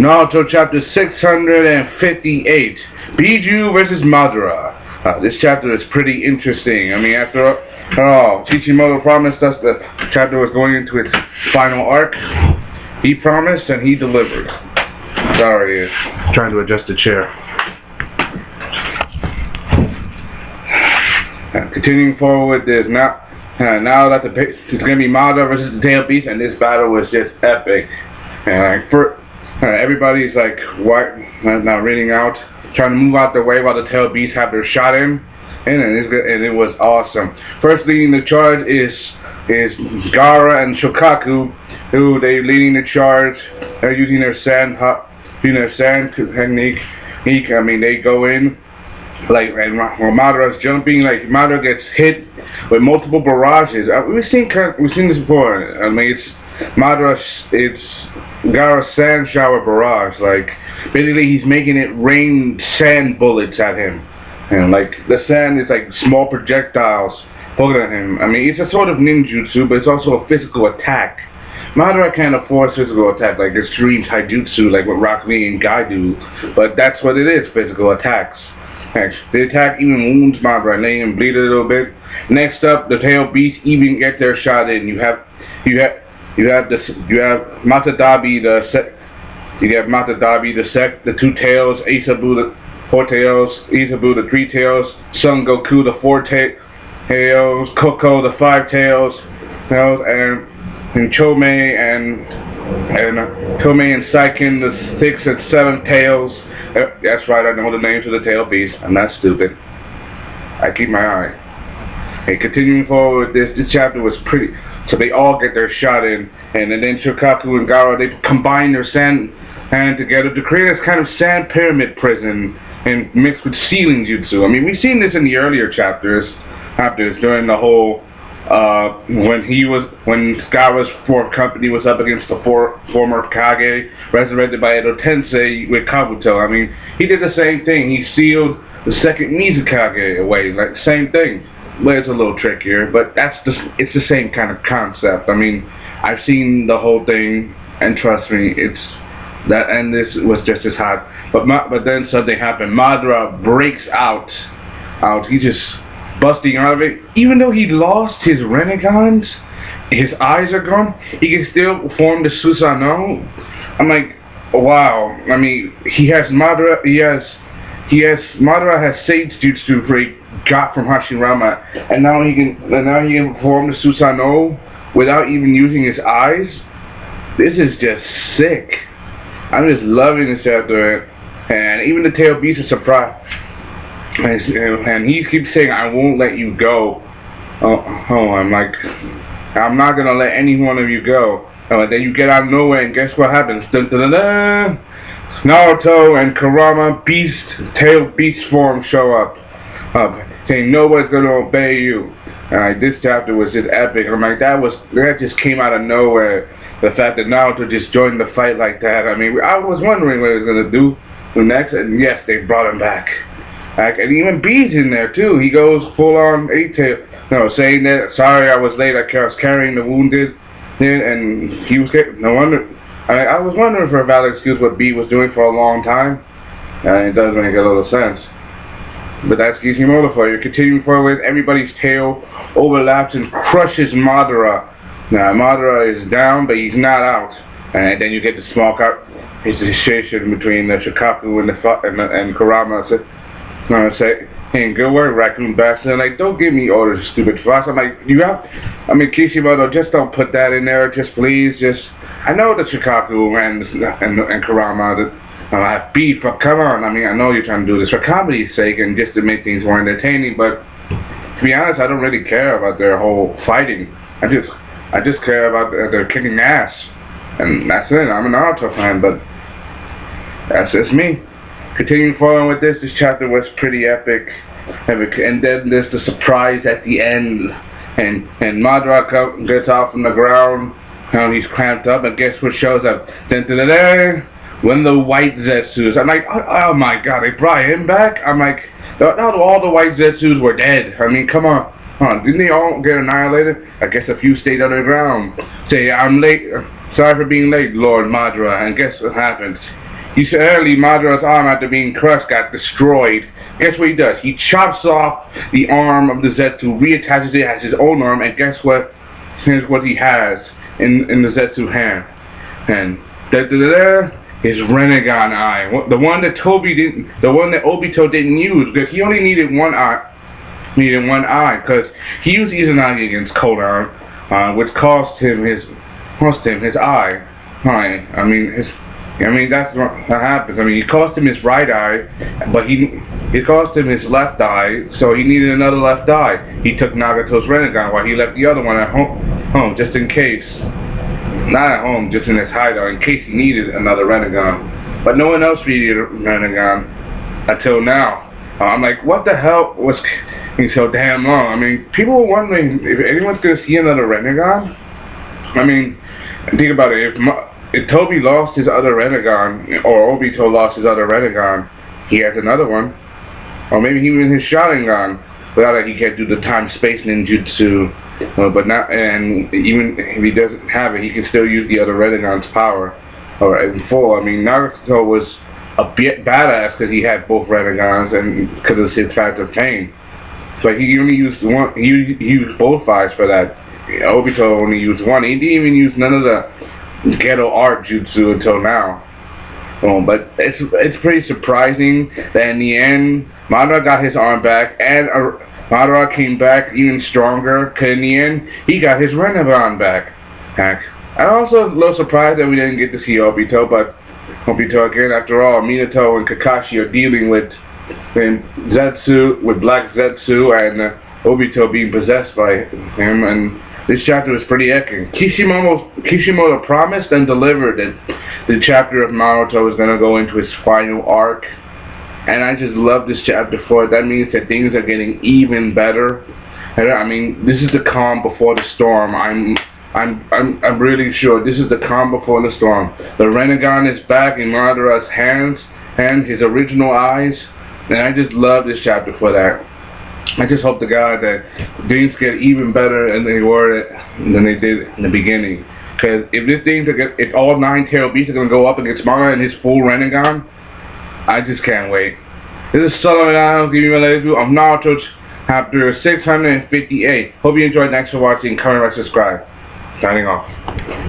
Naruto chapter 658, Bijuu versus Madara. This chapter is pretty interesting. I mean, after all, Kishimoto promised us that the chapter was going into its final arc. He promised and he delivered. Sorry, trying to adjust the chair. Continuing forward with this, now that it's going to be Madara versus the Tail Beast, and this battle was just epic. And everybody's like, what? Not reading out, trying to move out the way while the Tail Beasts have their shot in, and it was awesome. First leading the charge is Gaara and Shokaku, who they leading the charge. They're using their sand technique. I mean, they go in. Like, and when Madara's jumping, like Madara gets hit with multiple barrages. We've seen this before. I mean, it's Gaara's sand shower barrage. Like, basically, he's making it rain sand bullets at him, and like the sand is like small projectiles poking at him. I mean, it's a sort of ninjutsu, but it's also a physical attack. Madara can't afford physical attack like extreme taijutsu, like what Rock Lee and Guy do, but that's what it is, physical attacks. The attack even wounds Madara, letting him bleed a little bit. Next up, the Tail Beasts even get their shot in. You have Matadabi the two tails, Isabu the four tails, Isabu the three tails, Son Goku the four tails, Koko the five tails, and Chomei and Saiken the six and seven tails. That's right, I know the names of the Tail Beasts. I'm not stupid. I keep my eye. Hey, continuing forward with this chapter was pretty. So they all get their shot in, and then Shokaku and Gaara, they combine their sand together to create this kind of sand pyramid prison and mixed with sealing jutsu. I mean, we've seen this in the earlier chapters during the whole when Gaara's fourth company was up against the former Kage resurrected by Edo Tensei with Kabuto. I mean, he did the same thing. He sealed the second Mizukage away, like the same thing. But it's a little trickier, but it's the same kind of concept. I mean, I've seen the whole thing, and trust me, and this was just as hot. But then something happened. Madara breaks out. He just busting out of it. Even though he lost his Renegons, his eyes are gone, he can still form the Susanoo. I'm like, wow. I mean, Madara has Sage Jutsu he got from Hashirama, and now he can perform the Susanoo without even using his eyes. This is just sick. I'm just loving this chapter, and even the Tail Beast is surprised. And he keeps saying, I won't let you go. I'm like, I'm not going to let any one of you go. And then you get out of nowhere, and guess what happens? Dun, dun, dun, dun. Naruto and Kurama Tail Beast form show up, saying nobody's going to obey you. And this chapter was just epic. I'm like, that just came out of nowhere. The fact that Naruto just joined the fight like that. I mean, I was wondering what he was going to do next, and yes, they brought him back. And even B's in there too. He goes full on eight-tail, saying that sorry I was late. I was carrying the wounded, and he was no wonder. I was wondering for a valid excuse what B was doing for a long time, and it does make a little sense. But that's Kishimoto for you. Continuing forward, everybody's tail overlaps and crushes Madara. Now Madara is down, but he's not out. And then you get the small conversation between the Shokaku and Kurama. Say, hey, good work, Raccoon Bastard. Like, don't give me orders, stupid fuss. I'm like, Kishimoto, just don't put that in there, just please, I know that Shokaku and Kurama have beef, but come on, I mean, I know you're trying to do this for comedy's sake and just to make things more entertaining, but to be honest, I don't really care about their whole fighting. I just care about their kicking ass, and that's it. I'm a Naruto fan, but that's just me. Continuing forward with this chapter was pretty epic, and then there's the surprise at the end, and Madara gets off from the ground, he's cramped up, and guess what shows up? Dun, dun, dun, dun, when the white Zetsus. I'm like, oh my god, they brought him back? I'm like, all the white Zetsus were dead. I mean, come on. Didn't they all get annihilated? I guess a few stayed underground. Say, I'm late. Sorry for being late, Lord Madara. And guess what happened? You said earlier Madara's arm after being crushed got destroyed. Guess what he does? He chops off the arm of the Zetsu, reattaches it as his own arm, and guess what? Here's what he has in the Zetsu hand. And his Rinnegan eye. The one that Obito didn't use, because he only needed one eye. Because he used Izanagi against Kodan, which cost him his eye. I mean that's what happens. I mean, it cost him his right eye, but it cost him his left eye, so he needed another left eye. He took Nagato's Rinnegan while he left the other one at home just in case. Not at home, just in his hideout, in case he needed another Rinnegan. But no one else needed a Rinnegan until now. I'm like, what the hell was so damn long? I mean, people were wondering if anyone's gonna see another Rinnegan. I mean, think about it. If Toby lost his other Rinnegan, or Obito lost his other Rinnegan, he has another one. Or maybe even his Sharingan. Without that, he can't do the time-space ninjutsu. But not, and even if he doesn't have it, he can still use the other Rinnegan's power. Or in full. I mean, Naruto was a bit badass because he had both Rinnegans and because of his factor of pain. So he only used one. He used both eyes for that. Obito only used one. He didn't even use none of the ghetto art jutsu until now. But it's pretty surprising that in the end, Madara got his arm back, and Madara came back even stronger, because in the end, he got his Rinnegan back. I'm also a little surprised that we didn't get to see Obito, but Obito again, after all, Minato and Kakashi are dealing with Zetsu, with Black Zetsu, and Obito being possessed by him, and this chapter was pretty epic. Kishimoto promised and delivered that the chapter of Naruto is going to go into his final arc, and I just love this chapter for it. That means that things are getting even better. And I mean, this is the calm before the storm. I'm really sure this is the calm before the storm. The Rinnegan is back in Madara's hands and his original eyes, and I just love this chapter for that. I just hope to God that things get even better than they did in the beginning. Because if all 9 tail beasts are gonna go up against Madara and his full Rinnegan, I just can't wait. This is Sellavin. I'll give you my review of Naruto chapter 658. Hope you enjoyed. Thanks for watching. Comment, like, subscribe. Signing off.